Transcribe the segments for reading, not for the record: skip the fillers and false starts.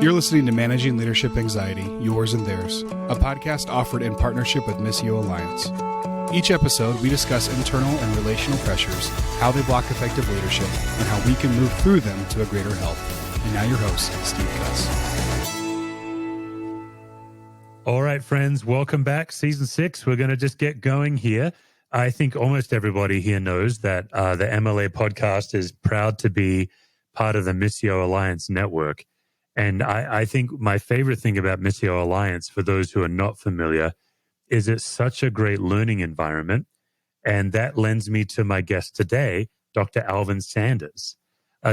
You're listening to Managing Leadership Anxiety, Yours and Theirs, a podcast offered in partnership with Missio Alliance. Each episode, we discuss internal and relational pressures, how they block effective leadership, and how we can move through them to a greater health. And now your host, Steve Cuss. All right, friends, welcome back. Season 6, we're going to just get going here. I think almost everybody here knows that the MLA podcast is proud to be part of the Missio Alliance network. And I think my favorite thing about Missio Alliance, for those who are not familiar, is it's such a great learning environment. And that lends me to my guest today, Dr. Alvin Sanders.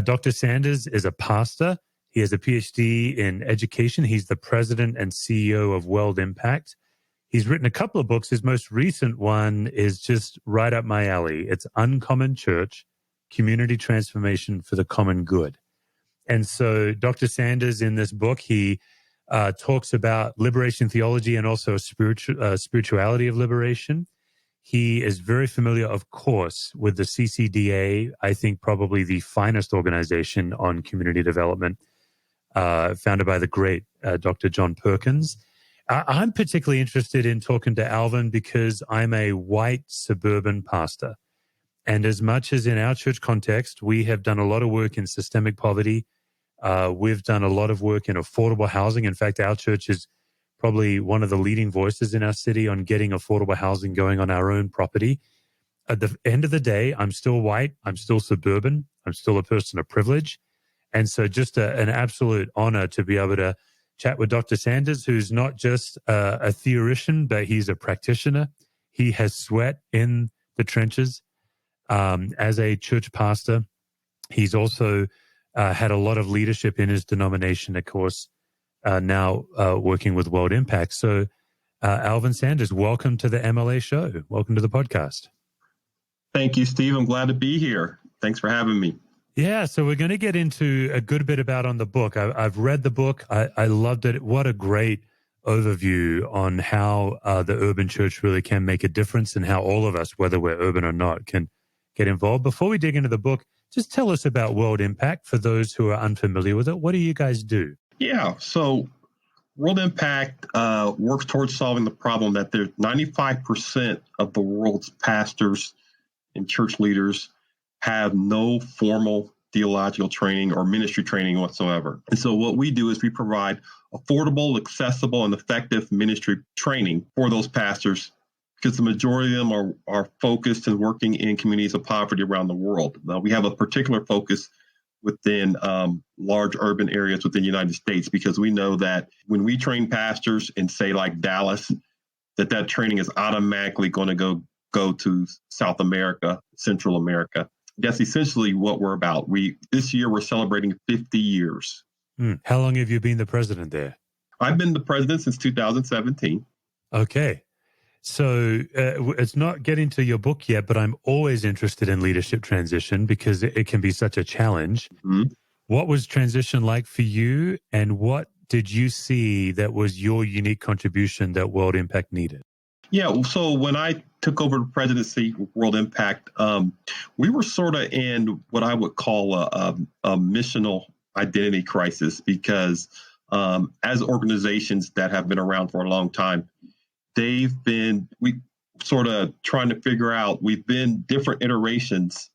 Dr. Sanders is a pastor. He has a PhD in education. He's the president and CEO of World Impact. He's written a couple of books. His most recent one is just right up my alley. It's Uncommon Church, Community Transformation for the Common Good. And so Dr. Sanders, in this book, he talks about liberation theology and also spirituality of liberation. He is very familiar, of course, with the CCDA, I think probably the finest organization on community development, founded by the great Dr. John Perkins. I'm particularly interested in talking to Alvin because I'm a white suburban pastor. And as much as in our church context, we have done a lot of work in systemic poverty. We've done a lot of work in affordable housing. In fact, our church is probably one of the leading voices in our city on getting affordable housing going on our own property. At the end of the day, I'm still white. I'm still suburban. I'm still a person of privilege. And so just an absolute honor to be able to chat with Dr. Sanders, who's not just a theorician, but he's a practitioner. He has sweat in the trenches. As a church pastor, he's also had a lot of leadership in his denomination, of course, now working with World Impact. So, Alvin Sanders, welcome to the MLA show. Welcome to the podcast. Thank you, Steve. I'm glad to be here. Thanks for having me. Yeah, so we're going to get into a good bit about on the book. I've read the book. I loved it. What a great overview on how the urban church really can make a difference and how all of us, whether we're urban or not, can get involved. Before we dig into the book, just tell us about World Impact for those who are unfamiliar with it. What do you guys do? Yeah, so World Impact works towards solving the problem that there's 95% of the world's pastors and church leaders have no formal theological training or ministry training whatsoever. And so what we do is we provide affordable, accessible, and effective ministry training for those pastors, because the majority of them are focused and working in communities of poverty around the world. Now, we have a particular focus within large urban areas within the United States, because we know that when we train pastors in, say, like Dallas, that training is automatically going to go to South America, Central America. That's essentially what we're about. This year, we're celebrating 50 years. How long have you been the president there? I've been the president since 2017. Okay. So it's not getting to your book yet, but I'm always interested in leadership transition because it can be such a challenge. Mm-hmm. What was transition like for you, and what did you see that was your unique contribution that World Impact needed? Yeah, so when I took over the presidency of World Impact, we were sort of in what I would call a missional identity crisis, because as organizations that have been around for a long time, we sort of trying to figure out, we've been different iterations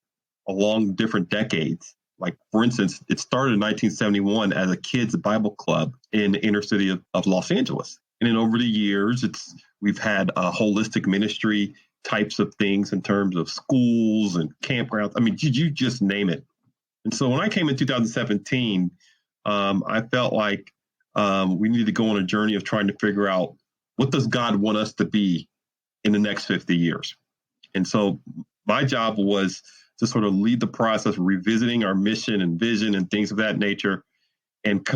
along different decades. Like, for instance, it started in 1971 as a kids' Bible club in the inner city of Los Angeles. And then over the years, we've had holistic ministry types of things in terms of schools and campgrounds. I mean, you just name it. And so when I came in 2017, I felt like we needed to go on a journey of trying to figure out, what does God want us to be in the next 50 years? And so my job was to sort of lead the process of revisiting our mission and vision and things of that nature, and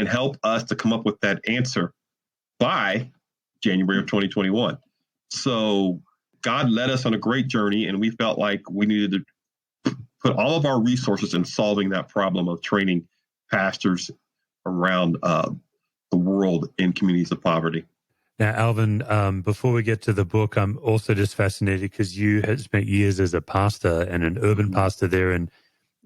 help us to come up with that answer by January of 2021. So God led us on a great journey, and we felt like we needed to put all of our resources in solving that problem of training pastors around the world in communities of poverty. Now, Alvin, before we get to the book, I'm also just fascinated because you had spent years as a pastor and an urban pastor there in,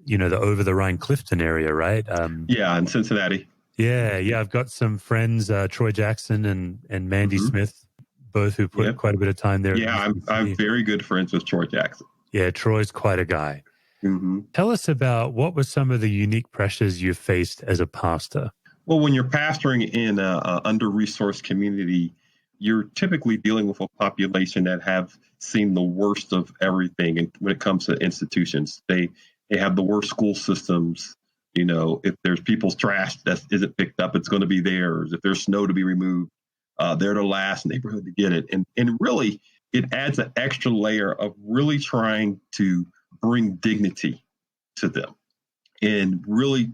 the over the Rhine Clifton area, right? Yeah, in Cincinnati. Yeah. I've got some friends, Troy Jackson and Mandy Mm-hmm. Smith, both who put quite a bit of time there. Yeah, I'm very good friends with Troy Jackson. Yeah, Troy's quite a guy. Mm-hmm. Tell us about what were some of the unique pressures you faced as a pastor? Well, when you're pastoring in a under-resourced community, you're typically dealing with a population that have seen the worst of everything. And when it comes to institutions, they have the worst school systems. You know, if there's people's trash that isn't picked up, it's going to be theirs. If there's snow to be removed, they're the last neighborhood to get it. And really, it adds an extra layer of really trying to bring dignity to them. And really,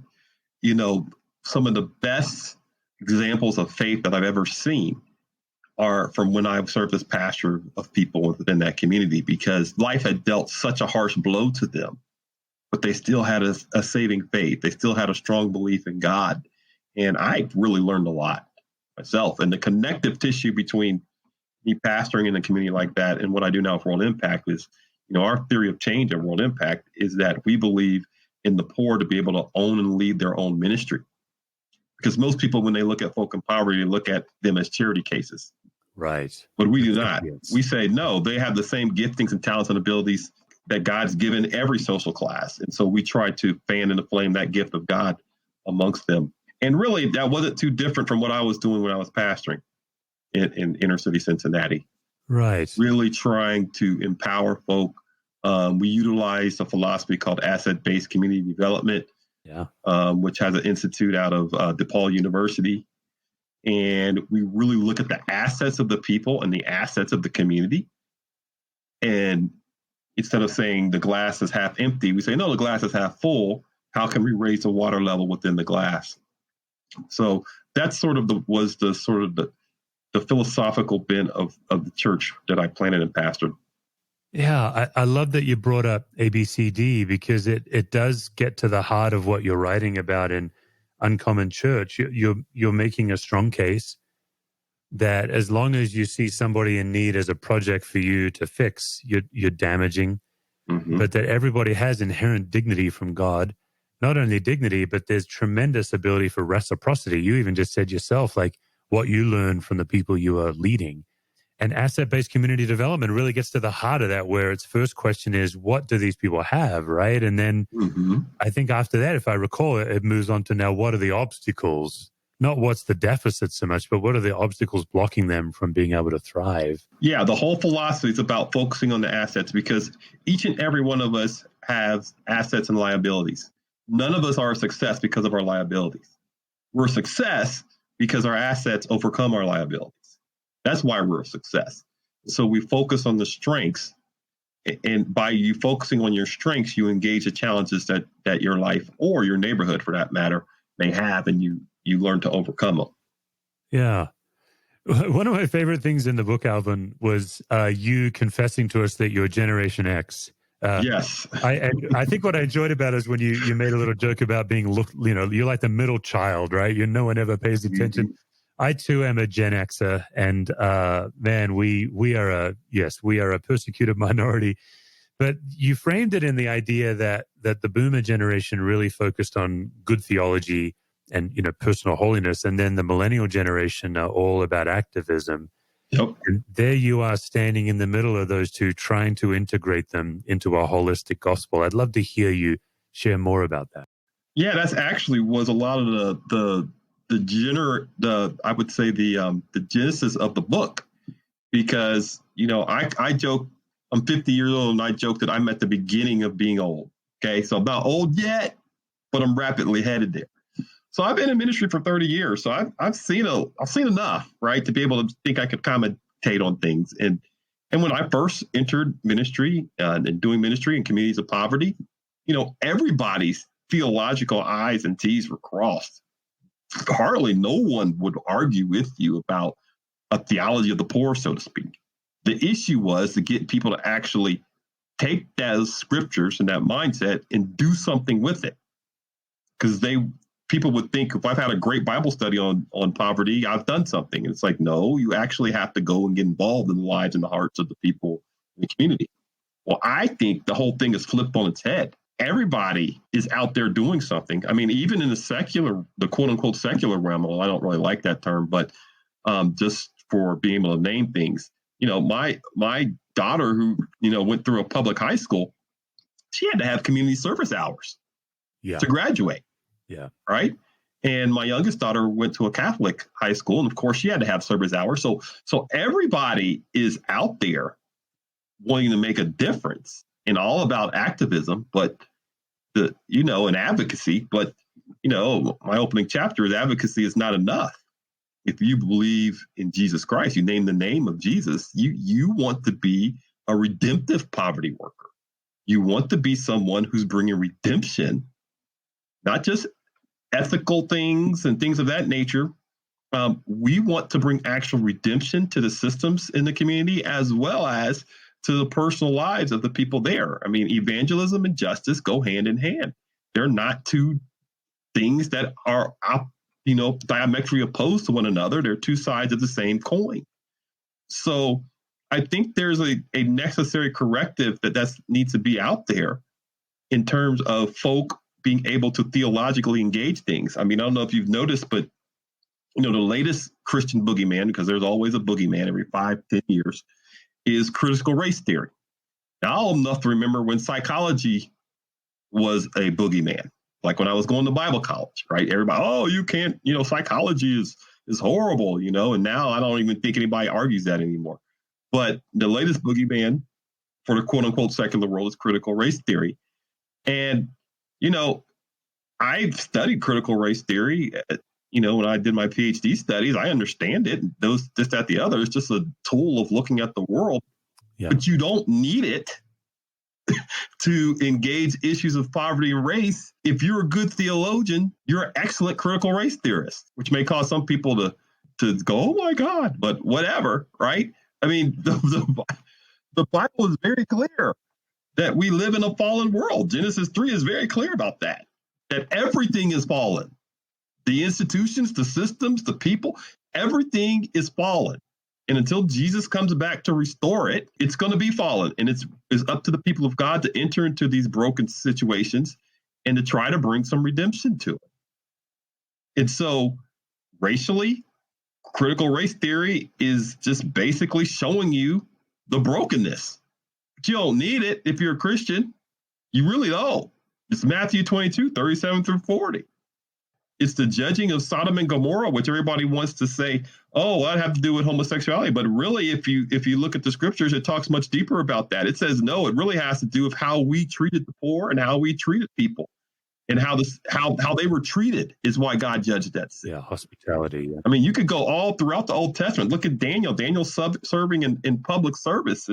you know, some of the best examples of faith that I've ever seen are from when I've served as pastor of people within that community, because life had dealt such a harsh blow to them, but they still had a saving faith. They still had a strong belief in God. And I really learned a lot myself. And the connective tissue between me pastoring in a community like that and what I do now for World Impact is, you know, our theory of change at World Impact is that we believe in the poor to be able to own and lead their own ministry. Because most people, when they look at folk in poverty, they look at them as charity cases. Right. But we do not. We say, no, they have the same giftings and talents and abilities that God's given every social class. And so we try to fan into flame that gift of God amongst them. And really, that wasn't too different from what I was doing when I was pastoring in inner city Cincinnati. Right. Really trying to empower folk. We utilize a philosophy called asset-based community development. Yeah. Which has an institute out of DePaul University. And we really look at the assets of the people and the assets of the community. And instead of saying the glass is half empty, we say, no, the glass is half full. How can we raise the water level within the glass? So that's sort of the philosophical bent of the church that I planted and pastored. Yeah, I love that you brought up ABCD, because it does get to the heart of what you're writing about in Uncommon Church. You're making a strong case that as long as you see somebody in need as a project for you to fix, you're damaging, but that everybody has inherent dignity from God. Not only dignity, but there's tremendous ability for reciprocity. You even just said yourself, like what you learn from the people you are leading. And asset-based community development really gets to the heart of that, where its first question is, what do these people have, right? And then I think after that, if I recall, it moves on to now, what are the obstacles? Not what's the deficit so much, but what are the obstacles blocking them from being able to thrive? Yeah, the whole philosophy is about focusing on the assets, because each and every one of us has assets and liabilities. None of us are a success because of our liabilities. We're a success because our assets overcome our liabilities. That's why we're a success. So we focus on the strengths, and by you focusing on your strengths, you engage the challenges that your life or your neighborhood, for that matter, may have, and you learn to overcome them. Yeah. One of my favorite things in the book, Alvin, was you confessing to us that you're Generation X. Yes. I think what I enjoyed about it is when you made a little joke about being, you're like the middle child, right? No one ever pays attention. I too am a Gen Xer, and man, we are a persecuted minority. But you framed it in the idea that the Boomer generation really focused on good theology and personal holiness, and then the Millennial generation are all about activism. Yep. And there you are standing in the middle of those two, trying to integrate them into a holistic gospel. I'd love to hear you share more about that. Yeah, that's actually was a lot of the genesis of the book, because I joke, I'm 50 years old, and I joke that I'm at the beginning of being old. Okay, so I'm not old yet, but I'm rapidly headed there. So I've been in ministry for 30 years, so I've seen enough, right, to be able to think I could commentate on things. And when I first entered ministry and doing ministry in communities of poverty, everybody's theological I's and T's were crossed. Hardly no one would argue with you about a theology of the poor, so to speak. The issue was to get people to actually take those scriptures and that mindset and do something with it. Because people would think, if I've had a great Bible study on poverty, I've done something. And it's like, no, you actually have to go and get involved in the lives and the hearts of the people in the community. Well, I think the whole thing is flipped on its head. everybody is out there doing something. I mean, even in the quote unquote secular realm, well, I don't really like that term, but just for being able to name things, my daughter who, went through a public high school, she had to have community service hours to graduate. Yeah. Right. And my youngest daughter went to a Catholic high school, and of course she had to have service hours. So everybody is out there wanting to make a difference and all about activism, but and advocacy. But, my opening chapter is advocacy is not enough. If you believe in Jesus Christ, you name the name of Jesus, you want to be a redemptive poverty worker. You want to be someone who's bringing redemption, not just ethical things and things of that nature. We want to bring actual redemption to the systems in the community as well as to the personal lives of the people there. I mean, evangelism and justice go hand in hand. They're not two things that are, diametrically opposed to one another. They're two sides of the same coin. So I think there's a necessary corrective that needs to be out there in terms of folk being able to theologically engage things. I mean, I don't know if you've noticed, but, the latest Christian boogeyman, because there's always a boogeyman every 5-10 years, is critical race theory. Now, I'm old enough to remember when psychology was a boogeyman, like when I was going to Bible college, right? Everybody, you can't, psychology is horrible, and now I don't even think anybody argues that anymore. But the latest boogeyman for the quote unquote secular world is critical race theory. And, I've studied critical race theory. When I did my PhD studies, I understand it. This, that, the other. It's just a tool of looking at the world. Yeah. But you don't need it to engage issues of poverty and race. If you're a good theologian, you're an excellent critical race theorist, which may cause some people to go, oh my God, but whatever, right? I mean, the Bible is very clear that we live in a fallen world. Genesis 3 is very clear about that everything is fallen. The institutions, the systems, the people, everything is fallen. And until Jesus comes back to restore it, it's going to be fallen. And it's up to the people of God to enter into these broken situations and to try to bring some redemption to it. And so racially, critical race theory is just basically showing you the brokenness. But you don't need it if you're a Christian. You really don't. It's Matthew 22, 37 through 40. It's the judging of Sodom and Gomorrah, which everybody wants to say, oh, that have to do with homosexuality. But really, if you look at the scriptures, it talks much deeper about that. It says, no, it really has to do with how we treated the poor and how we treated people and how they were treated is why God judged that sin. Yeah, hospitality. Yeah. I mean, you could go all throughout the Old Testament. Look at Daniel. Daniel's serving in public service,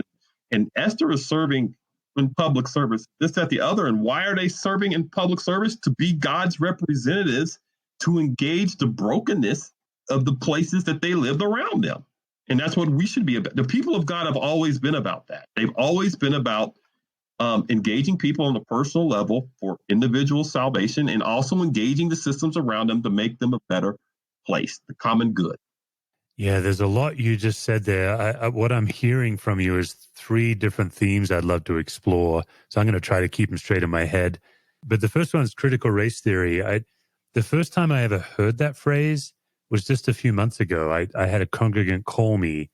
and Esther is serving in public service, this, that, the other. And why are they serving in public service? To be God's representatives, to engage the brokenness of the places that they lived around them. And that's what we should be about. The people of God have always been about that. They've always been about engaging people on a personal level for individual salvation and also engaging the systems around them to make them a better place, the common good. Yeah, there's a lot you just said there. What I'm hearing from you is 3 different themes I'd love to explore. So I'm going to try to keep them straight in my head. But the first one is critical race theory. The first time I ever heard that phrase was just a few months ago. I had a congregant call me.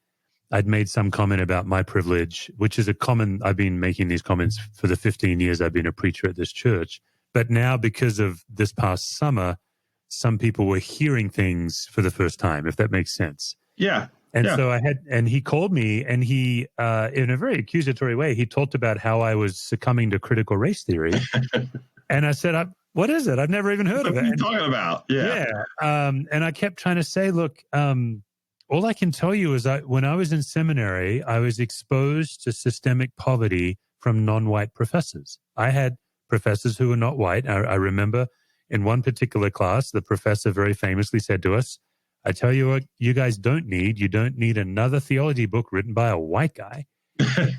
I'd made some comment about my privilege, which is I've been making these comments for the 15 years I've been a preacher at this church. But now, because of this past summer, some people were hearing things for the first time, if that makes sense. Yeah. And so he called me, and he, in a very accusatory way, he talked about how I was succumbing to critical race theory. And I said, what is it? I've never even heard of it. What are you talking about? Yeah. And I kept trying to say, look, all I can tell you is when I was in seminary, I was exposed to systemic poverty from non-white professors. I had professors who were not white. I remember in one particular class, the professor very famously said to us, I tell you what, you guys don't need another theology book written by a white guy.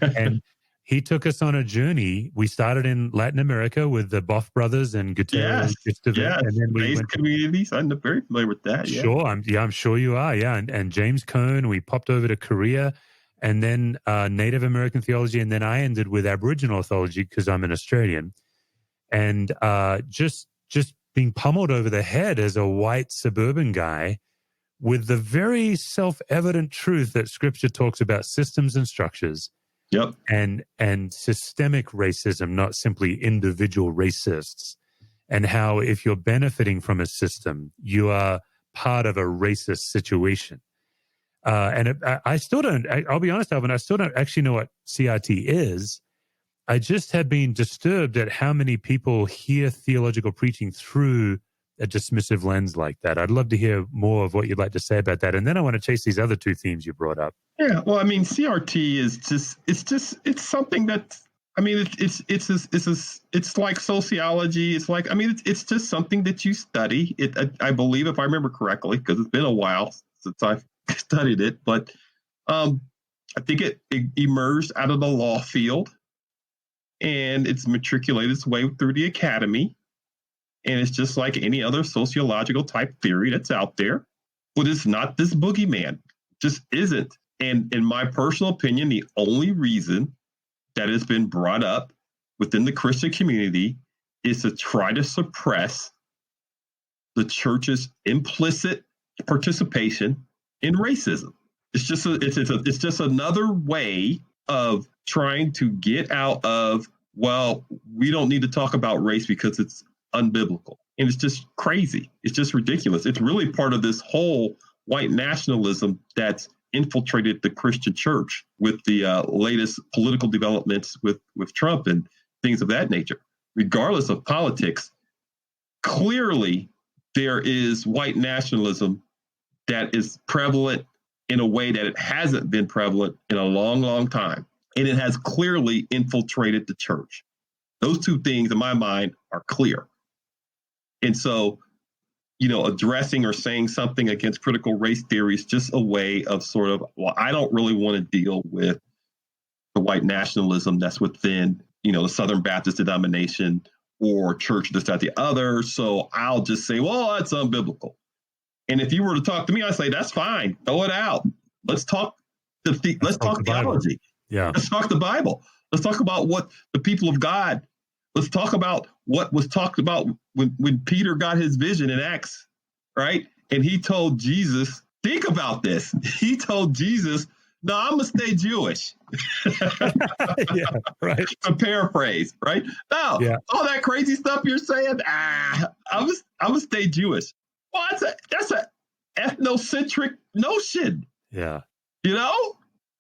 And he took us on a journey. We started in Latin America with the Boff brothers and Gutierrez. And then we went communities. I'm very familiar with that. Yeah. Sure. I'm sure you are. Yeah. And James Cone, we popped over to Korea, and then Native American theology. And then I ended with Aboriginal theology because I'm an Australian. and just being pummeled over the head as a white suburban guy with the very self-evident truth that Scripture talks about systems and structures. Yep. And systemic racism, not simply individual racists, and how if you're benefiting from a system, you are part of a racist situation. I still don't, I'll be honest, Alvin, I still don't actually know what CRT is. I just have been disturbed at how many people hear theological preaching through a dismissive lens like that. I'd love to hear more of what you'd like to say about that. And then I want to chase these other two themes you brought up. Yeah, well, I mean, CRT is it's something that, I mean, it's like sociology. It's like, I mean, it's just something that you study. I believe, if I remember correctly, because it's been a while since I've studied it, but I think it emerged out of the law field, and it's matriculated its way through the academy. And it's just like any other sociological type theory that's out there, but it's not this boogeyman. Just isn't. And in my personal opinion, the only reason that has been brought up within the Christian community is to try to suppress the church's implicit participation in racism. It's just another way of trying to get out of, well, we don't need to talk about race because it's unbiblical. And it's just crazy. It's just ridiculous. It's really part of this whole white nationalism that's infiltrated the Christian church with the latest political developments with Trump and things of that nature. Regardless of politics, clearly there is white nationalism that is prevalent in a way that it hasn't been prevalent in a long, long time. And it has clearly infiltrated the church. Those two things, in my mind, are clear. And so, addressing or saying something against critical race theory is just a way of sort of, well, I don't really want to deal with the white nationalism that's within, the Southern Baptist denomination or church, this, that, the other. So I'll just say, well, that's unbiblical. And if you were to talk to me, I'd say, that's fine. Throw it out. Let's talk. Let's talk theology. Yeah. Let's talk the Bible. Let's talk about what the people of God. Let's talk about what was talked about when Peter got his vision in Acts, right? And he told Jesus, think about this. He told Jesus, no, I'm going to stay Jewish. Yeah, right. To paraphrase, right? No, yeah. All that crazy stuff you're saying, I'm going to stay Jewish. Well, that's a ethnocentric notion. Yeah.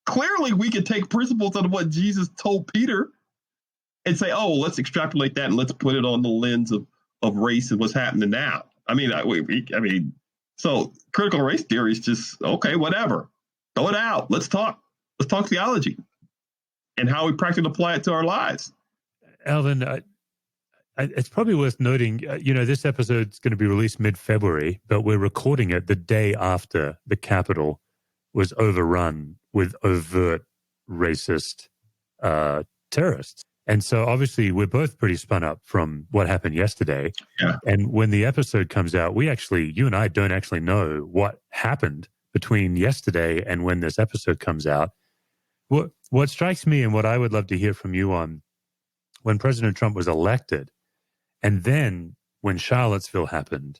Clearly we can take principles out of what Jesus told Peter and say, oh, let's extrapolate that and let's put it on the lens of race and what's happening now. I mean, so critical race theory is just, okay, whatever. Throw it out. Let's talk. Let's talk theology and how we practically apply it to our lives. Alvin, it's probably worth noting, this episode's going to be released mid-February, but we're recording it the day after the Capitol was overrun with overt racist terrorists. And so obviously we're both pretty spun up from what happened yesterday. Yeah. And when the episode comes out, you and I don't actually know what happened between yesterday and when this episode comes out. What strikes me and what I would love to hear from you on, when President Trump was elected, and then when Charlottesville happened,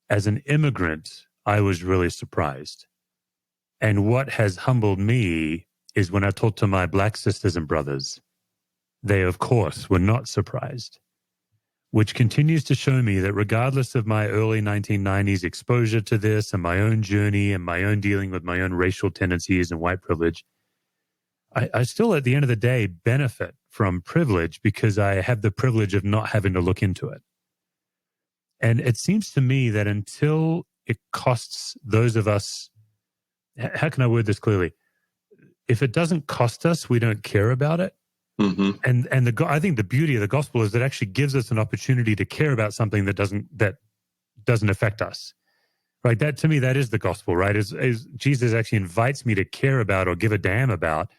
as an immigrant, I was really surprised. And what has humbled me is when I talked to my Black sisters and brothers, they, of course, were not surprised, which continues to show me that regardless of my early 1990s exposure to this and my own journey and my own dealing with my own racial tendencies and white privilege, I still, at the end of the day, benefit from privilege because I have the privilege of not having to look into it. And it seems to me that until it costs those of us, how can I word this clearly? If it doesn't cost us, we don't care about it. Mm-hmm. And I think the beauty of the gospel is that it actually gives us an opportunity to care about something that doesn't affect us. Right? That, to me, that is the gospel, right? Is Jesus actually invites me to care about or give a damn about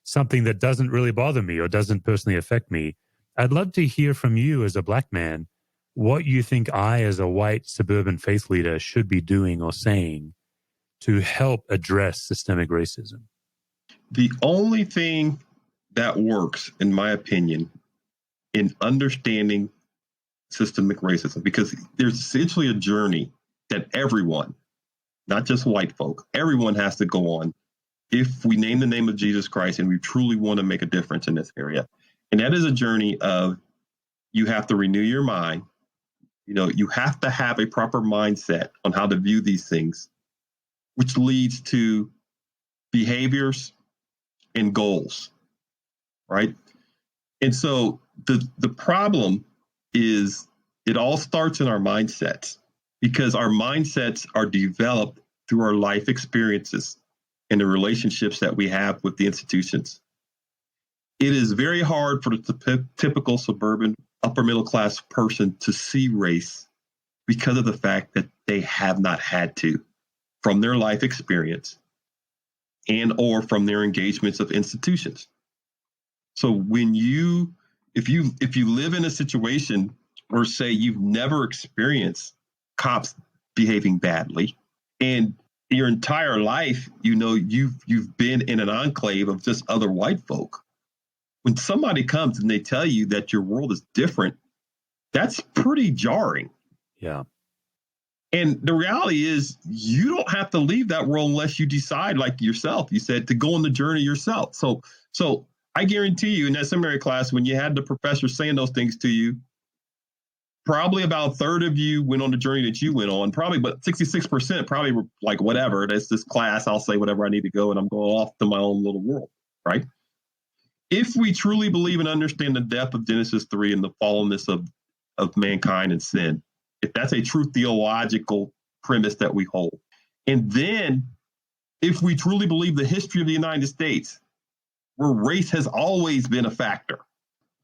something that doesn't really bother me or doesn't personally affect me. I'd love to hear from you as a Black man what you think I, as a white suburban faith leader, should be doing or saying to help address systemic racism. The only thing that works, in my opinion, in understanding systemic racism, because there's essentially a journey that everyone, not just white folk, everyone has to go on if we name the name of Jesus Christ and we truly want to make a difference in this area. And that is a journey of, you have to renew your mind. You have to have a proper mindset on how to view these things, which leads to behaviors and goals, right? And so the problem is, it all starts in our mindsets, because our mindsets are developed through our life experiences and the relationships that we have with the institutions. It is very hard for the typical suburban upper middle class person to see race because of the fact that they have not had to, from their life experience and or from their engagements of institutions. So if you live in a situation where, say, you've never experienced cops behaving badly, and your entire life, you've been in an enclave of just other white folk, when somebody comes and they tell you that your world is different, that's pretty jarring. Yeah. And the reality is, you don't have to leave that world unless you decide, like yourself, you said, to go on the journey yourself. So I guarantee you, in that seminary class, when you had the professor saying those things to you, probably about a third of you went on the journey that you went on, but 66% probably were like, whatever, that's this class, I'll say whatever I need to go, and I'm going off to my own little world, right? If we truly believe and understand the depth of Genesis 3 and the fallenness of mankind and sin, if that's a true theological premise that we hold, and then if we truly believe the history of the United States, where race has always been a factor,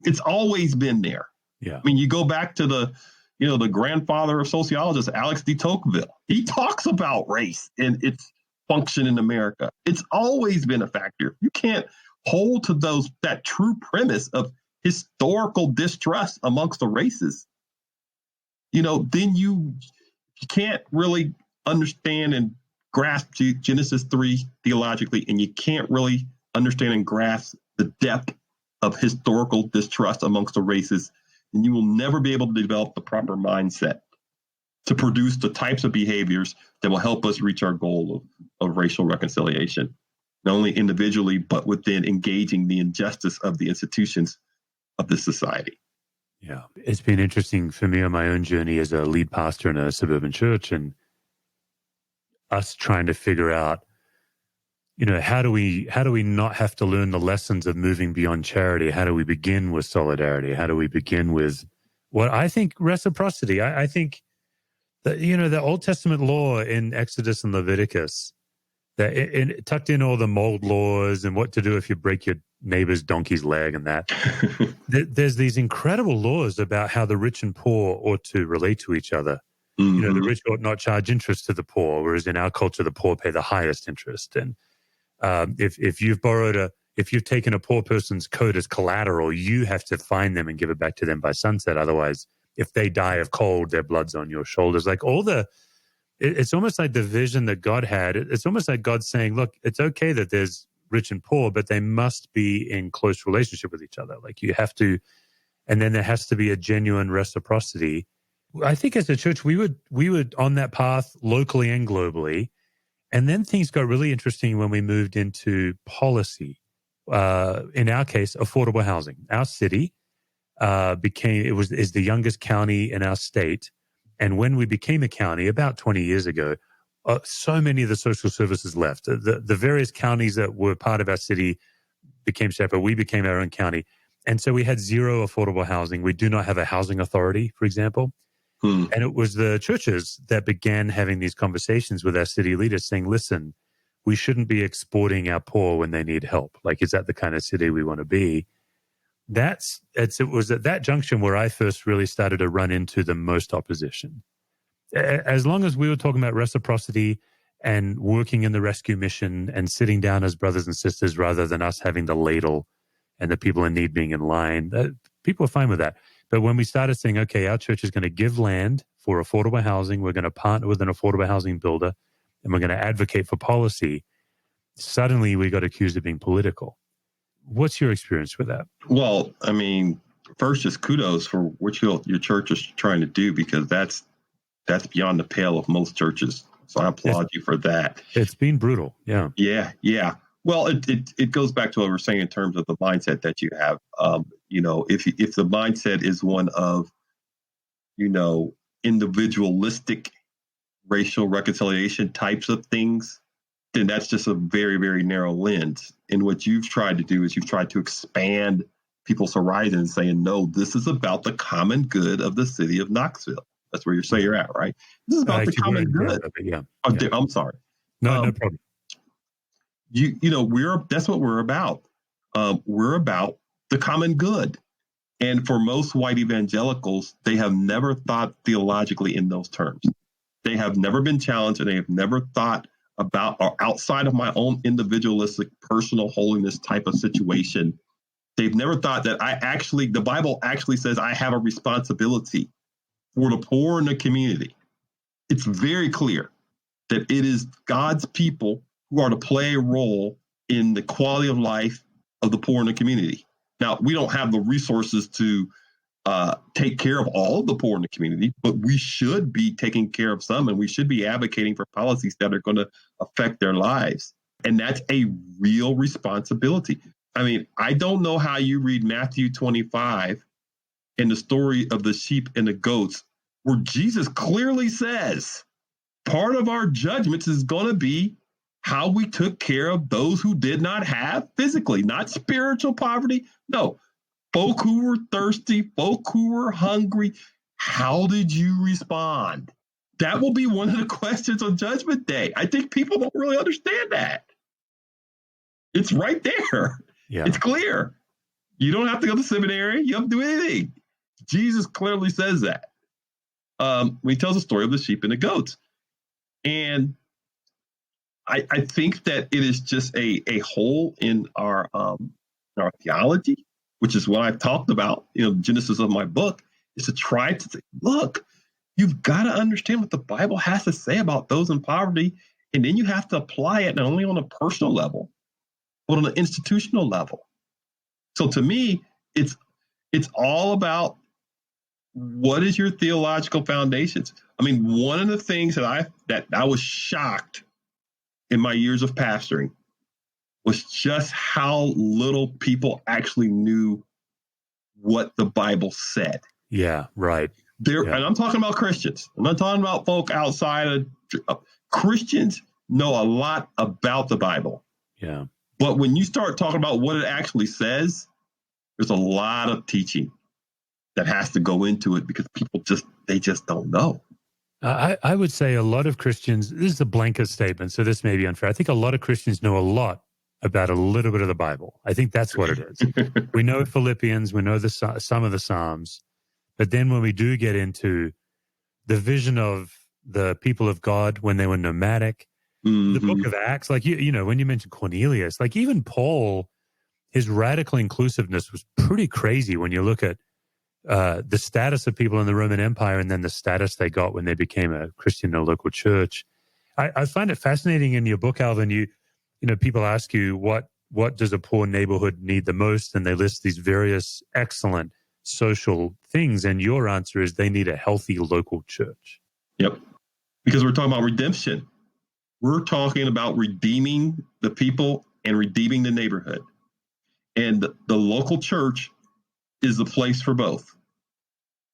it's always been there. Yeah. I mean, you go back to the grandfather of sociologists, Alex de Tocqueville. He talks about race and its function in America. It's always been a factor. You can't hold to that true premise of historical distrust amongst the races. Then you can't really understand and grasp Genesis 3 theologically, and you can't really understand and grasp the depth of historical distrust amongst the races, and you will never be able to develop the proper mindset to produce the types of behaviors that will help us reach our goal of racial reconciliation, not only individually, but within engaging the injustice of the institutions of this society. Yeah. It's been interesting for me on my own journey as a lead pastor in a suburban church, and us trying to figure out, how do we not have to learn the lessons of moving beyond charity? How do we begin with solidarity? How do we begin with what I think reciprocity? I think that, the Old Testament law in Exodus and Leviticus, that it tucked in all the mold laws and what to do if you break your neighbor's donkey's leg and that. There's these incredible laws about how the rich and poor ought to relate to each other. Mm-hmm. The rich ought not charge interest to the poor, whereas in our culture, the poor pay the highest interest. And if you've taken a poor person's coat as collateral, you have to find them and give it back to them by sunset. Otherwise, if they die of cold, their blood's on your shoulders. Like it's almost like the vision that God had. It's almost like God saying, look, it's okay that there's rich and poor, but they must be in close relationship with each other. Like you have to, and then there has to be a genuine reciprocity. I think as a church, we would on that path locally and globally. And then things got really interesting when we moved into policy. In our case, affordable housing. Our city is the youngest county in our state. And when we became a county about 20 years ago, so many of the social services left. The various counties that were part of our city became separate. We became our own county. And so we had zero affordable housing. We do not have a housing authority, for example. And it was the churches that began having these conversations with our city leaders saying, listen, we shouldn't be exporting our poor when they need help. Like, is that the kind of city we want to be? It was at that junction where I first really started to run into the most opposition. As long as we were talking about reciprocity and working in the rescue mission and sitting down as brothers and sisters rather than us having the ladle and the people in need being in line, people were fine with that. But when we started saying, okay, our church is going to give land for affordable housing, we're going to partner with an affordable housing builder, and we're going to advocate for policy, suddenly we got accused of being political. What's your experience with that? Well, I mean, first, just kudos for what your church is trying to do, because that's beyond the pale of most churches. So I applaud you for that. It's been brutal. Yeah. Yeah. Well, it goes back to what we're saying in terms of the mindset that you have. If the mindset is one of, individualistic racial reconciliation types of things, then that's just a very, very narrow lens. And what you've tried to do is you've tried to expand people's horizons, saying, no, this is about the common good of the city of Knoxville. That's where you're at, right? This is about the common good. Yeah. I'm sorry. No problem. That's what we're about. We're about the common good. And for most white evangelicals, they have never thought theologically in those terms. They have never been challenged, and they have never thought about, or outside of my own individualistic personal holiness type of situation, they've never thought that the Bible actually says I have a responsibility for the poor in the community. It's very clear that it is God's people who are to play a role in the quality of life of the poor in the community. Now, we don't have the resources to take care of all of the poor in the community, but we should be taking care of some, and we should be advocating for policies that are going to affect their lives. And that's a real responsibility. I mean, I don't know how you read Matthew 25 and the story of the sheep and the goats, where Jesus clearly says part of our judgments is going to be how we took care of those who did not have physically, not spiritual poverty. No, folk who were thirsty, folk who were hungry. How did you respond? That will be one of the questions on Judgment Day. I think people don't really understand that. It's right there. Yeah. It's clear. You don't have to go to seminary. You don't have to do anything. Jesus clearly says that. When he tells the story of the sheep and the goats. And I think that it is just a hole in our theology, which is what I've talked about, the genesis of my book, is to try to say, look, you've got to understand what the Bible has to say about those in poverty, and then you have to apply it not only on a personal level, but on an institutional level. So to me, it's all about, what is your theological foundations? I mean, one of the things that I was shocked in my years of pastoring was just how little people actually knew what the Bible said. Yeah, right. And I'm talking about Christians. I'm not talking about folk outside of Christians know a lot about the Bible. Yeah. But when you start talking about what it actually says, there's a lot of teaching that has to go into it, because people just don't know. I would say a lot of Christians, this is a blanket statement, so this may be unfair. I think a lot of Christians know a lot about a little bit of the Bible. I think that's what it is. We know Philippians, we know some of the Psalms, but then when we do get into the vision of the people of God when they were nomadic, the book of Acts, like, when you mentioned Cornelius, like even Paul, his radical inclusiveness was pretty crazy when you look at the status of people in the Roman Empire and then the status they got when they became a Christian in a local church. I find it fascinating in your book, Alvin. People ask you what does a poor neighborhood need the most, and they list these various excellent social things, and your answer is they need a healthy local church. Yep, because we're talking about redemption. We're talking about redeeming the people and redeeming the neighborhood, and the local church is the place for both.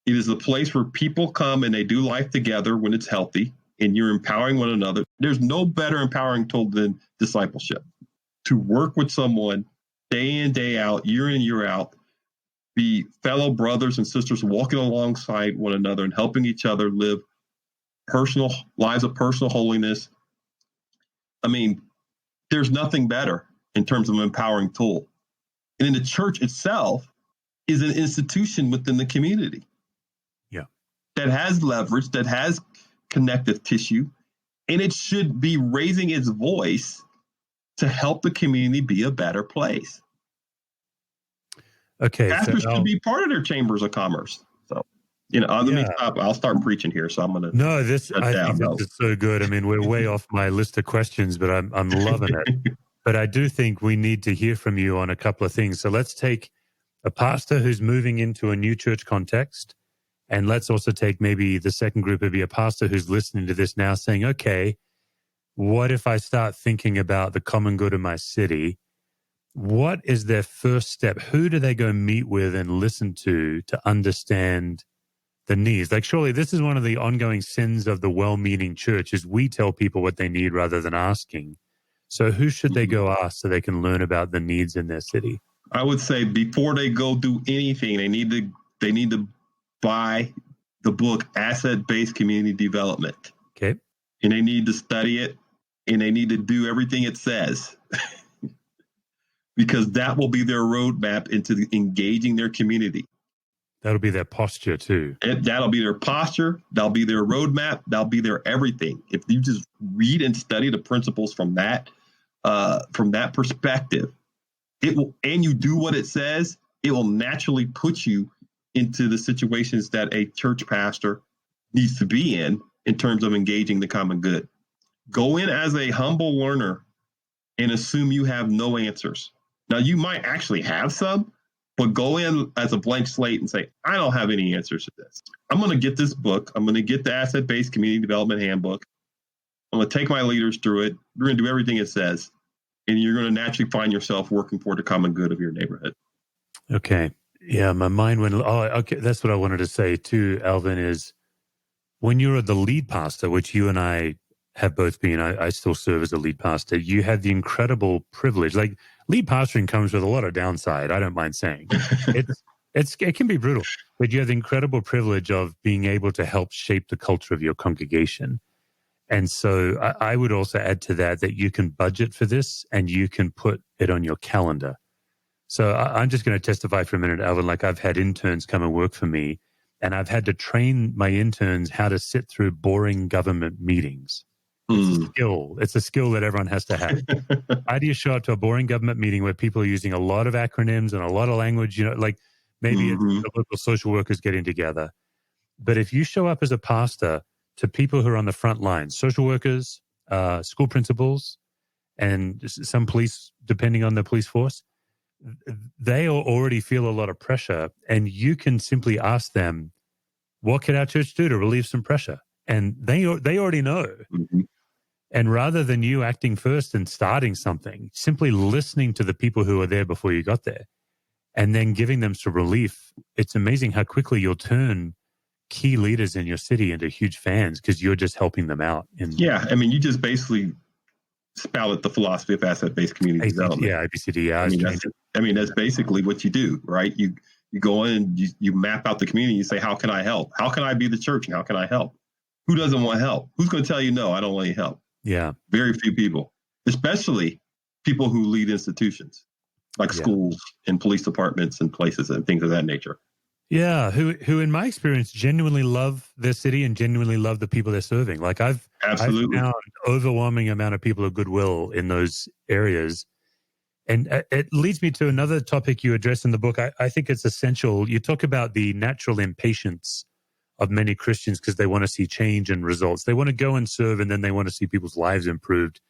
It is the place where people come and they do life together when it's healthy, and you're empowering one another. There's no better empowering tool than discipleship. To work with someone day in, day out, year in, year out, be fellow brothers and sisters walking alongside one another and helping each other live personal lives of personal holiness. I mean, there's nothing better in terms of an empowering tool. And in the church itself is an institution within the community. Yeah. That has leverage, that has connective tissue, and it should be raising its voice to help the community be a better place. Okay. Pastors should be part of their chambers of commerce. So, let me stop. I'll start preaching here. So I'm going to. No, I think this is so good. I mean, we're way off my list of questions, but I'm loving it. But I do think we need to hear from you on a couple of things. So let's take a pastor who's moving into a new church context. And let's also take maybe the second group would be a pastor who's listening to this now saying, okay, what if I start thinking about the common good of my city? What is their first step? Who do they go meet with and listen to understand the needs? Like, surely this is one of the ongoing sins of the well-meaning church is we tell people what they need rather than asking. So who should they go ask so they can learn about the needs in their city? I would say before they go do anything, they need to buy the book Asset-Based Community Development. Okay. And they need to study it, and they need to do everything it says. Because that will be their roadmap into engaging their community. That'll be their posture too. That'll be their posture. That'll be their roadmap. That'll be their everything. If you just read and study the principles from that perspective, it will, and you do what it says, it will naturally put you into the situations that a church pastor needs to be in terms of engaging the common good. Go in as a humble learner and assume you have no answers. Now, you might actually have some, but go in as a blank slate and say, I don't have any answers to this. I'm going to get this book. I'm going to get the Asset-Based Community Development Handbook. I'm going to take my leaders through it. We're going to do everything it says. And you're going to naturally find yourself working for the common good of your neighborhood. Okay. Yeah, my mind went, okay. That's what I wanted to say too, Alvin, is when you're the lead pastor, which you and I have both been, I still serve as a lead pastor, you have the incredible privilege. Like, lead pastoring comes with a lot of downside, I don't mind saying. It can be brutal, but you have the incredible privilege of being able to help shape the culture of your congregation. And so I would also add to that you can budget for this and you can put it on your calendar. So I'm just going to testify for a minute, Alvin. Like, I've had interns come and work for me, and I've had to train my interns how to sit through boring government meetings. It's a skill. It's a skill that everyone has to have. How do you show up to a boring government meeting where people are using a lot of acronyms and a lot of language, like maybe it's the local social workers getting together. But if you show up as a pastor to people who are on the front lines, social workers, school principals, and some police, depending on the police force, they already feel a lot of pressure. And you can simply ask them, what can our church do to relieve some pressure? And they already know. Mm-hmm. And rather than you acting first and starting something, simply listening to the people who are there before you got there and then giving them some relief, it's amazing how quickly you'll turn key leaders in your city into huge fans because you're just helping them out. Yeah, I mean, you just basically spouted the philosophy of asset-based community development. Yeah, ABCD. Yeah, that's basically what you do, right? You go in and you map out the community. You say, how can I help? How can I be the church? And how can I help? Who doesn't want help? Who's going to tell you, no, I don't want any help? Yeah. Very few people, especially people who lead institutions like schools and police departments and places and things of that nature. Yeah. Who in my experience genuinely love their city and genuinely love the people they're serving. Like I've found overwhelming amount of people of goodwill in those areas. And it leads me to another topic you address in the book. I think it's essential. You talk about the natural impatience of many Christians because they want to see change and results. They want to go and serve, and then they want to see people's lives improved.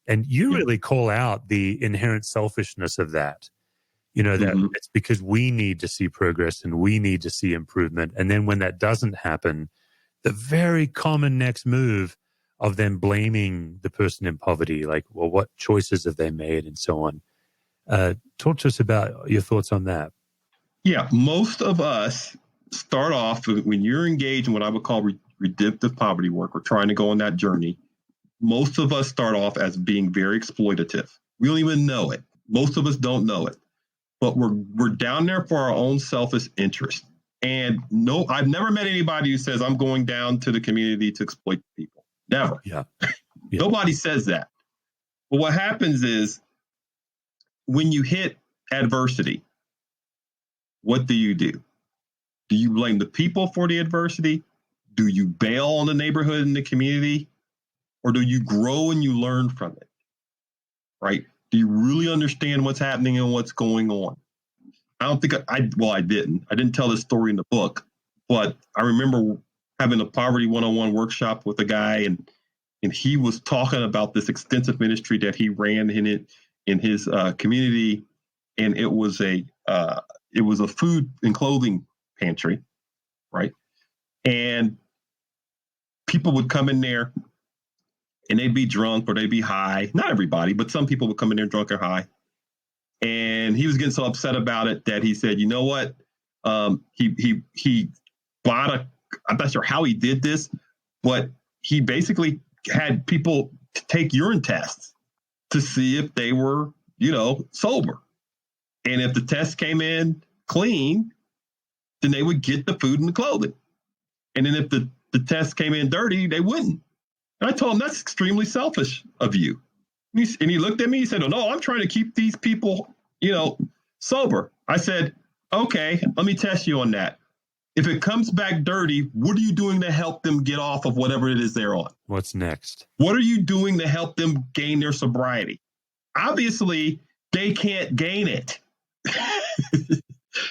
And you really call out the inherent selfishness of that. You know, that it's because we need to see progress and we need to see improvement. And then when that doesn't happen, the very common next move of them blaming the person in poverty, like, well, what choices have they made and so on. Talk to us about your thoughts on that. Yeah, most of us start off when you're engaged in what I would call redemptive poverty work or trying to go on that journey. Most of us start off as being very exploitative. We don't even know it. Most of us don't know it, but we're down there for our own selfish interest. And no, I've never met anybody who says I'm going down to the community to exploit people. Never. Yeah. Nobody says that. But what happens is when you hit adversity, what do? Do you blame the people for the adversity? Do you bail on the neighborhood and the community? Or do you grow and you learn from it? Right? Do you really understand what's happening and what's going on? I don't think I didn't. I didn't tell this story in the book, but I remember having a poverty 101 workshop with a guy and he was talking about this extensive ministry that he ran in his community. And it was a it was a food and clothing pantry, right? And people would come in there and they'd be drunk or they'd be high. Not everybody, but some people would come in there drunk or high. And he was getting so upset about it that he said, you know what? He bought I'm not sure how he did this, but he basically had people take urine tests to see if they were, sober. And if the test came in clean, then they would get the food and the clothing. And then if the test came in dirty, they wouldn't. And I told him, that's extremely selfish of you. And he looked at me, he said, oh, no, I'm trying to keep these people, sober. I said, okay, let me test you on that. If it comes back dirty, what are you doing to help them get off of whatever it is they're on? What's next? What are you doing to help them gain their sobriety? Obviously, they can't gain it.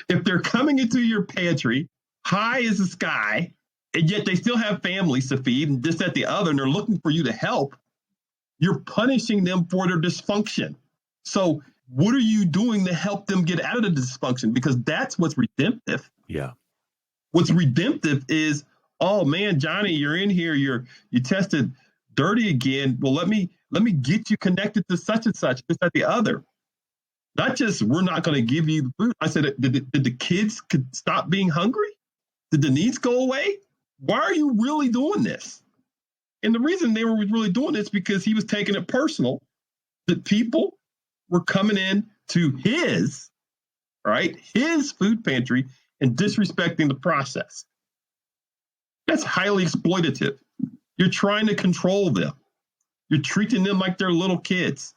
If they're coming into your pantry, high as the sky, and yet they still have families to feed and this, that, the other, and they're looking for you to help, you're punishing them for their dysfunction. So what are you doing to help them get out of the dysfunction? Because that's what's redemptive. Yeah. What's redemptive is, oh man, Johnny, you're in here, you tested dirty again. Well, let me get you connected to such and such, this, that, the other. Not just, we're not going to give you the food. I said, did the kids could stop being hungry? Did the needs go away? Why are you really doing this? And the reason they were really doing this because he was taking it personal that people were coming in to his food pantry and disrespecting the process. That's highly exploitative. You're trying to control them. You're treating them like they're little kids.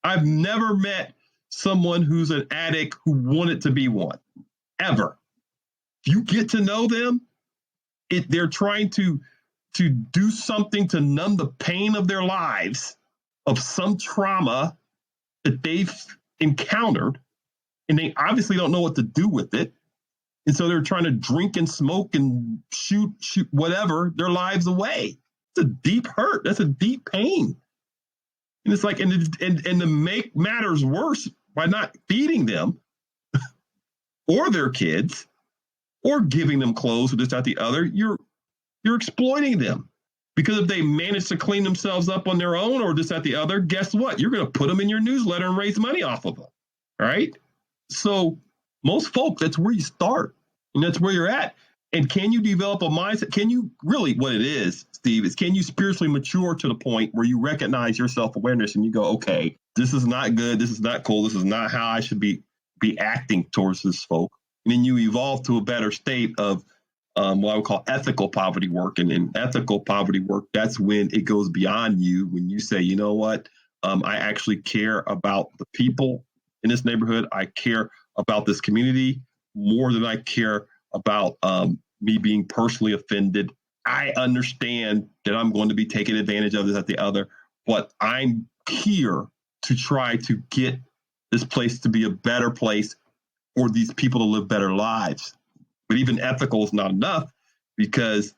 I've never met someone who's an addict who wanted to be one, ever. If you get to know them, they're trying to do something to numb the pain of their lives, of some trauma that they've encountered, and they obviously don't know what to do with it. And so they're trying to drink and smoke and shoot whatever, their lives away. It's a deep hurt. That's a deep pain. And it's like, and to make matters worse by not feeding them or their kids or giving them clothes or this, that, the other, you're exploiting them. Because if they manage to clean themselves up on their own or this, that, the other, guess what? You're going to put them in your newsletter and raise money off of them, right? So most folk, that's where you start and that's where you're at. And can you develop a mindset? Can you really, what it is, Steve, is can you spiritually mature to the point where you recognize your self-awareness and you go, okay, this is not good. This is not cool. This is not how I should be acting towards this folk. And then you evolve to a better state of what I would call ethical poverty work. And in ethical poverty work, that's when it goes beyond you, when you say, you know what, I actually care about the people in this neighborhood. I care about this community more than I care about me being personally offended. I understand that I'm going to be taken advantage of, this, at the other, but I'm here to try to get this place to be a better place for these people to live better lives. But even ethical is not enough, because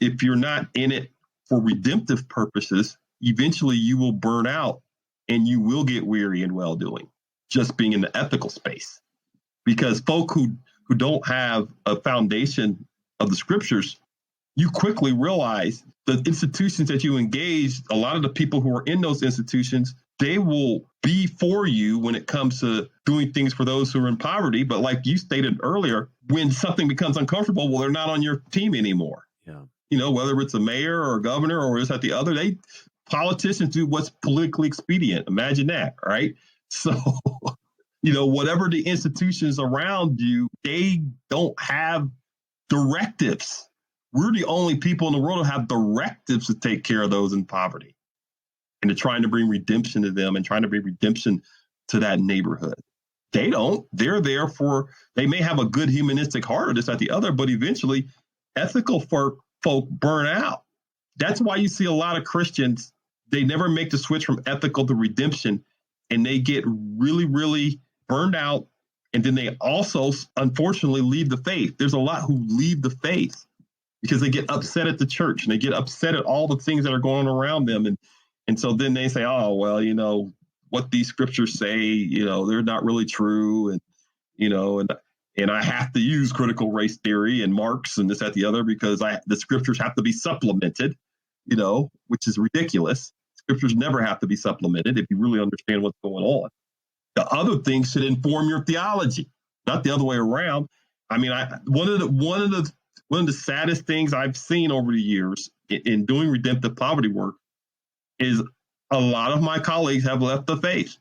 if you're not in it for redemptive purposes, eventually you will burn out and you will get weary in well-doing, just being in the ethical space. Because folk who don't have a foundation of the scriptures, you quickly realize the institutions that you engage, a lot of the people who are in those institutions, they will be for you when it comes to doing things for those who are in poverty. But like you stated earlier, when something becomes uncomfortable, well, they're not on your team anymore. Yeah. Whether it's a mayor or a governor or this, that, the other, politicians do what's politically expedient. Imagine that, right? So, whatever the institutions around you, they don't have directives. We're the only people in the world who have directives to take care of those in poverty. And they're trying to bring redemption to them and trying to bring redemption to that neighborhood. They don't. They're there they may have a good humanistic heart or this, that, the other, but eventually ethical folk burn out. That's why you see a lot of Christians, they never make the switch from ethical to redemption, and they get really, really burned out. And then they also, unfortunately, leave the faith. There's a lot who leave the faith because they get upset at the church and they get upset at all the things that are going on around them. And so then they say, oh, well, what these scriptures say, they're not really true. And, and I have to use critical race theory and Marx and this, that, the other, because the scriptures have to be supplemented, which is ridiculous. Scriptures never have to be supplemented if you really understand what's going on. The other things should inform your theology, not the other way around. I mean, one of the saddest things I've seen over the years in doing redemptive poverty work is a lot of my colleagues have left the faith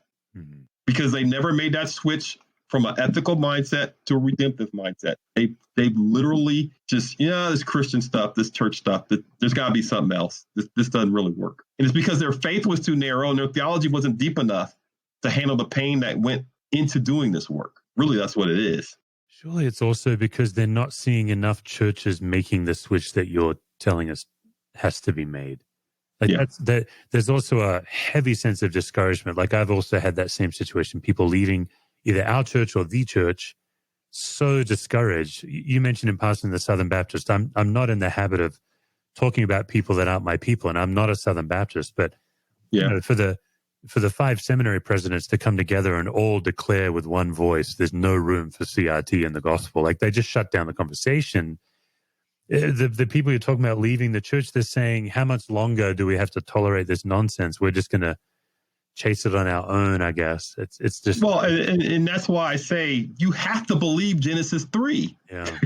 because they never made that switch from an ethical mindset to a redemptive mindset. They've literally just, this Christian stuff, this church stuff, there's got to be something else. This doesn't really work. And it's because their faith was too narrow and their theology wasn't deep enough to handle the pain that went into doing this work. Really, that's what it is. Surely it's also because they're not seeing enough churches making the switch that you're telling us has to be made. There's also a heavy sense of discouragement. Like I've also had that same situation, people leaving either our church or the church, so discouraged. You mentioned in passing the Southern Baptist. I'm not in the habit of talking about people that aren't my people, and I'm not a Southern Baptist, but for the 5 seminary presidents to come together and all declare with one voice, there's no room for CRT in the gospel. Like they just shut down the conversation. The people you're talking about leaving the church, they're saying, how much longer do we have to tolerate this nonsense? We're just going to chase it on our own, I guess. It's just... Well, and that's why I say you have to believe Genesis 3. Yeah.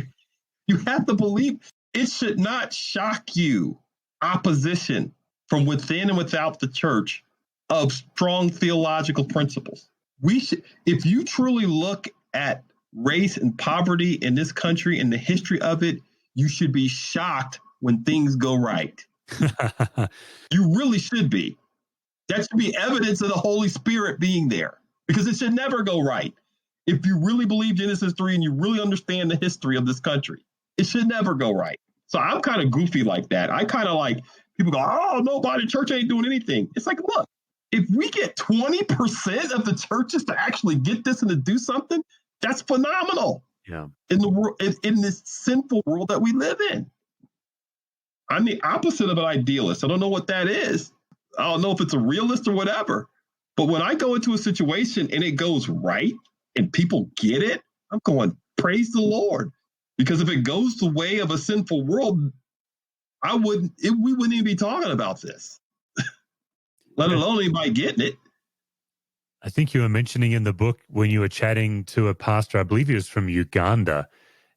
You have to believe. It should not shock you. Opposition from within and without the church of strong theological principles. If you truly look at race and poverty in this country and the history of it, you should be shocked when things go right. You really should be. That should be evidence of the Holy Spirit being there, because it should never go right. If you really believe Genesis 3 and you really understand the history of this country, it should never go right. So I'm kind of goofy like that. I kind of like people go, oh, nobody, church ain't doing anything. It's like, look, if we get 20% of the churches to actually get this and to do something, that's phenomenal. Yeah. In the world, in this sinful world that we live in. I'm the opposite of an idealist. I don't know what that is. I don't know if it's a realist or whatever. But when I go into a situation and it goes right and people get it, I'm going, praise the Lord. Because if it goes the way of a sinful world, we wouldn't even be talking about this, let alone anybody getting it. I think you were mentioning in the book when you were chatting to a pastor, I believe he was from Uganda,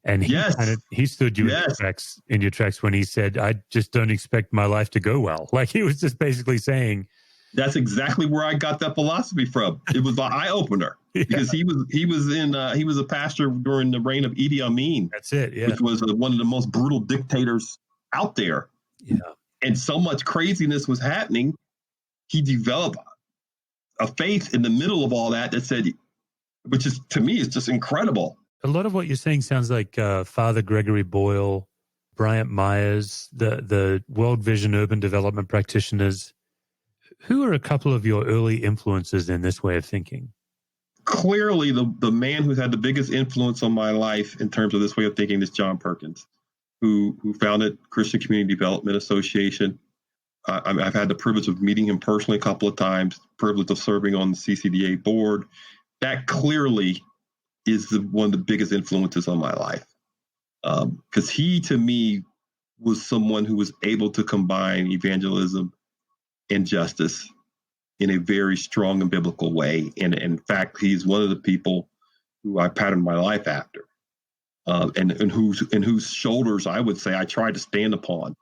and he stood you in your tracks when he said, I just don't expect my life to go well. Like he was just basically saying. That's exactly where I got that philosophy from. It was an eye opener because he was a pastor during the reign of Idi Amin. That's it. Yeah. Which was one of the most brutal dictators out there. Yeah. And so much craziness was happening. He developed a faith in the middle of all that said, which is, to me, is just incredible. A lot of what you're saying sounds like Father Gregory Boyle, Bryant Myers, the World Vision urban development practitioners. Who are a couple of your early influences in this way of thinking? Clearly, the man who's had the biggest influence on my life in terms of this way of thinking is John Perkins, who founded Christian Community Development Association. I've had the privilege of meeting him personally a couple of times, privilege of serving on the CCDA board. That clearly is one of the biggest influences on my life. Because he, to me, was someone who was able to combine evangelism and justice in a very strong and biblical way. And in fact, he's one of the people who I patterned my life after, and whose shoulders I would say I tried to stand upon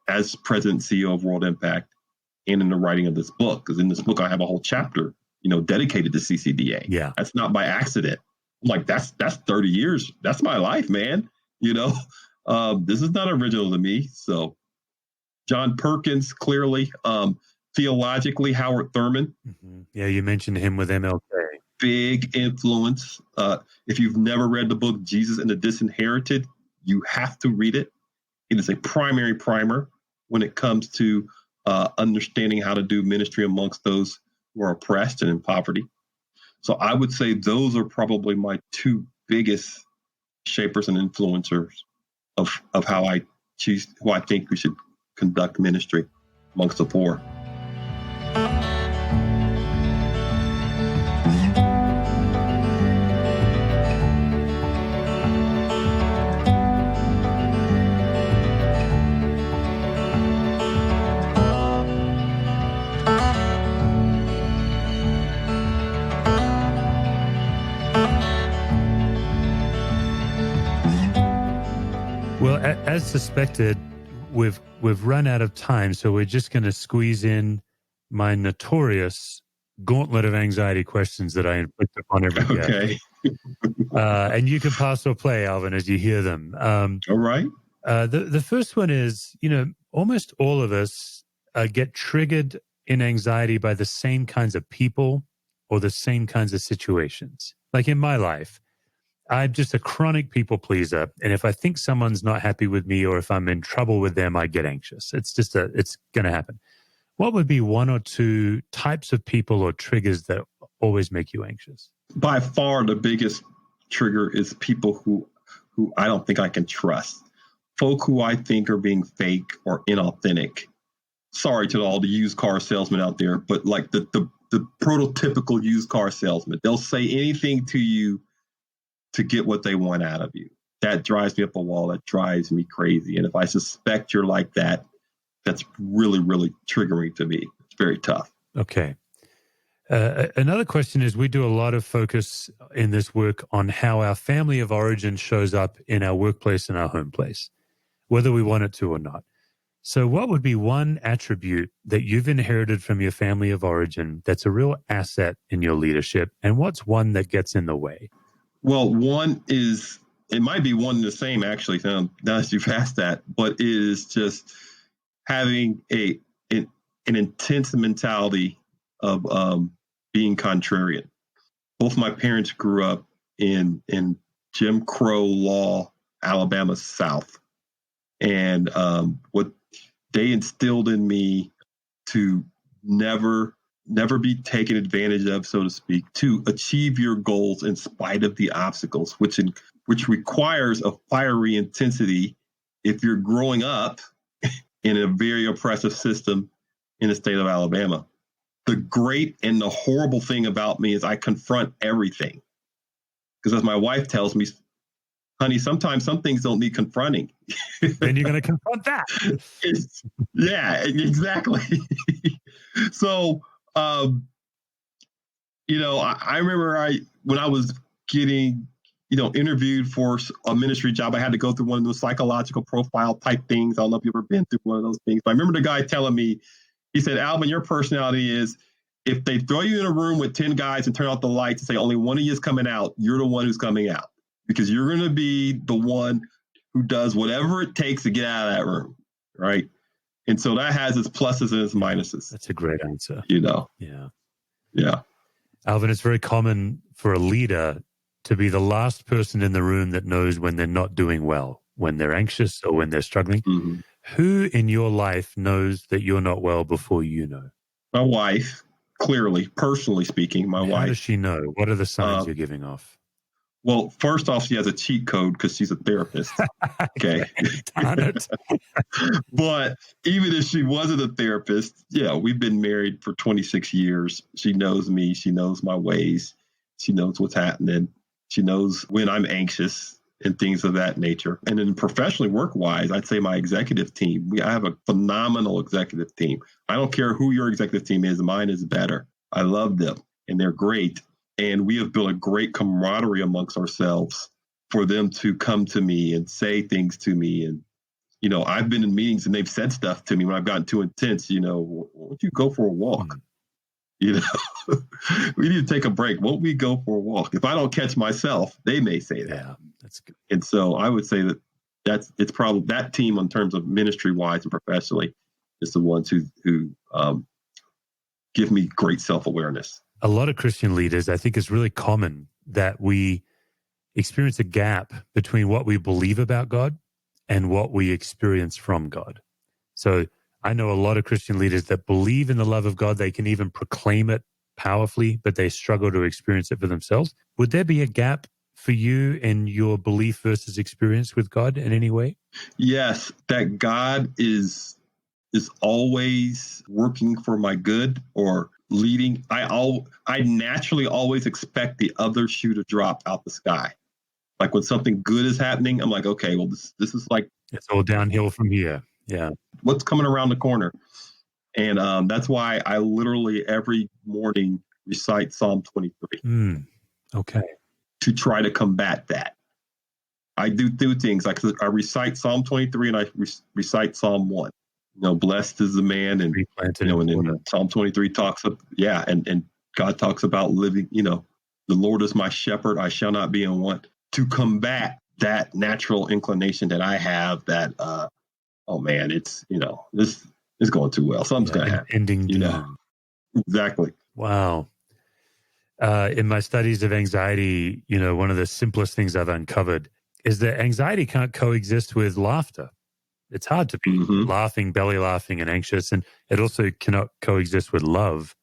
as president and CEO of World Impact and in the writing of this book. Because in this book, I have a whole chapter, dedicated to CCDA. Yeah. That's not by accident. I'm like, that's 30 years. That's my life, man. This is not original to me. So John Perkins, clearly, theologically, Howard Thurman. Mm-hmm. Yeah, you mentioned him with MLK. Big influence. If you've never read the book Jesus and the Disinherited, you have to read it. It is a primary primer when it comes to understanding how to do ministry amongst those who are oppressed and in poverty. So I would say those are probably my two biggest shapers and influencers of how I choose, who I think we should conduct ministry amongst the poor. as suspected, we've run out of time, so we're just going to squeeze in my notorious gauntlet of anxiety questions that I inflict upon every guest. Okay. And you can pass or play, Alvin, as you hear them. All right. The first one is, almost all of us get triggered in anxiety by the same kinds of people or the same kinds of situations. Like in my life, I'm just a chronic people pleaser. And if I think someone's not happy with me or if I'm in trouble with them, I get anxious. It's going to happen. What would be one or two types of people or triggers that always make you anxious? By far, the biggest trigger is people who I don't think I can trust. Folk who I think are being fake or inauthentic. Sorry to all the used car salesmen out there, but like the prototypical used car salesman, they'll say anything to you to get what they want out of you. That drives me up a wall. That drives me crazy. And if I suspect you're like that, that's really, really triggering to me. It's very tough. Okay. Another question is, we do a lot of focus in this work on how our family of origin shows up in our workplace and our home place, whether we want it to or not. So what would be one attribute that you've inherited from your family of origin that's a real asset in your leadership? And what's one that gets in the way? Well, one is, it might be one and the same, actually, now that you've asked that, but it is just having an intense mentality of being contrarian. Both my parents grew up in Jim Crow law, Alabama South. And what they instilled in me to never be taken advantage of, so to speak, to achieve your goals in spite of the obstacles, which requires a fiery intensity if you're growing up in a very oppressive system in the state of Alabama. The great and the horrible thing about me is I confront everything. Because as my wife tells me, honey, sometimes some things don't need confronting. Then you're going to confront that. Yeah, exactly. So, I remember when I was getting, interviewed for a ministry job, I had to go through one of those psychological profile type things. I don't know if you've ever been through one of those things, but I remember the guy telling me, he said, Alvin, your personality is, if they throw you in a room with 10 guys and turn out the lights and say only one of you is coming out, you're the one who's coming out, because you're going to be the one who does whatever it takes to get out of that room, right? And so that has its pluses and its minuses. That's a great answer. Yeah. Alvin, it's very common for a leader to be the last person in the room that knows when they're not doing well, when they're anxious or when they're struggling. Mm-hmm. Who in your life knows that you're not well before you know? My wife, clearly, personally speaking, my wife. How does she know? What are the signs you're giving off? Well, first off, she has a cheat code because she's a therapist. Okay. Darn it. But even if she wasn't a therapist, we've been married for 26 years. She knows me. She knows my ways. She knows what's happening. She knows when I'm anxious and things of that nature. And then professionally, work-wise, I'd say my executive team. I have a phenomenal executive team. I don't care who your executive team is. Mine is better. I love them, and they're great. And we have built a great camaraderie amongst ourselves for them to come to me and say things to me. And, I've been in meetings and they've said stuff to me when I've gotten too intense, why don't you go for a walk? We need to take a break. Won't we go for a walk? If I don't catch myself, they may say that. Yeah, that's good. And so I would say it's probably that team in terms of ministry wise and professionally is the ones who give me great self-awareness. A lot of Christian leaders, I think it's really common that we experience a gap between what we believe about God and what we experience from God. So I know a lot of Christian leaders that believe in the love of God. They can even proclaim it powerfully, but they struggle to experience it for themselves. Would there be a gap for you in your belief versus experience with God in any way? Yes, that God is always working for my good or leading. I naturally always expect the other shoe to drop out the sky. Like when something good is happening, I'm like, okay, well, this is like, it's all downhill from here. Yeah. What's coming around the corner? And that's why I literally every morning recite Psalm 23. Okay. To try to combat that. I do two things. I recite Psalm 23 and I recite Psalm 1. Blessed is the man, and and then Psalm 23 talks of and God talks about living. The Lord is my shepherd; I shall not be in want. To combat that natural inclination that I have, that oh man, it's this is going too well. Something's going to happen. Ending doom. Exactly. Wow. In my studies of anxiety, one of the simplest things I've uncovered is that anxiety can't coexist with laughter. It's hard to be laughing, belly laughing, and anxious. And it also cannot coexist with love.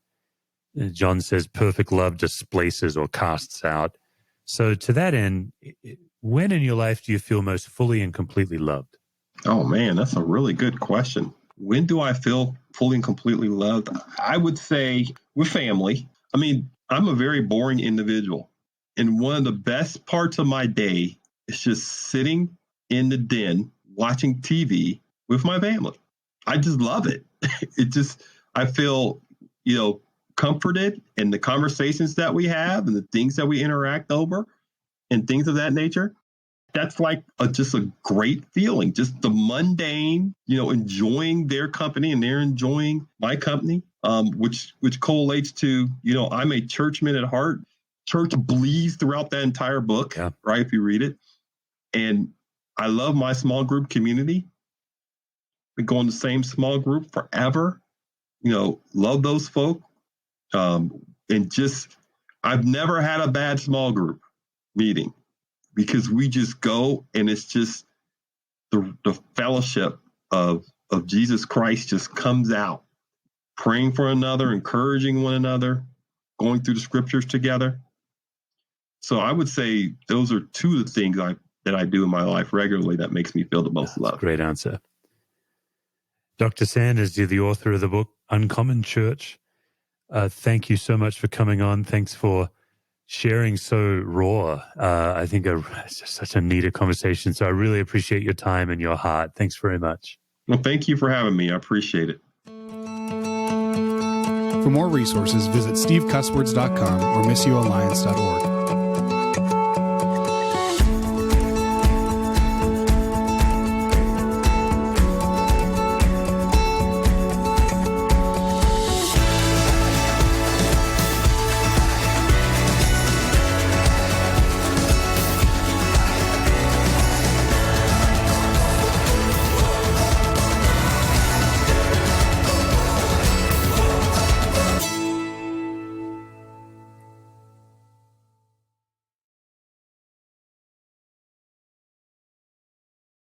John says perfect love displaces or casts out. So to that end, when in your life do you feel most fully and completely loved? Oh, man, that's a really good question. When do I feel fully and completely loved? I would say with family. I mean, I'm a very boring individual. And one of the best parts of my day is just sitting in the den watching TV with my family. I just love it. I feel, comforted in the conversations that we have and the things that we interact over and things of that nature. That's like just a great feeling, just the mundane, enjoying their company and they're enjoying my company, which correlates to, I'm a churchman at heart. Church bleeds throughout that entire book, right? If you read it. And I love my small group community. We go in the same small group forever, love those folk. And I've never had a bad small group meeting because we just go and it's just the fellowship of Jesus Christ just comes out, praying for another, encouraging one another, going through the scriptures together. So I would say those are two of the things that I do in my life regularly that makes me feel the most love. Great answer. Dr. Sanders, you're the author of the book, Uncommon Church. Thank you so much for coming on. Thanks for sharing so raw. I think it's just such a neat conversation. So I really appreciate your time and your heart. Thanks very much. Well, thank you for having me. I appreciate it. For more resources, visit stevecusswords.com or missioalliance.org.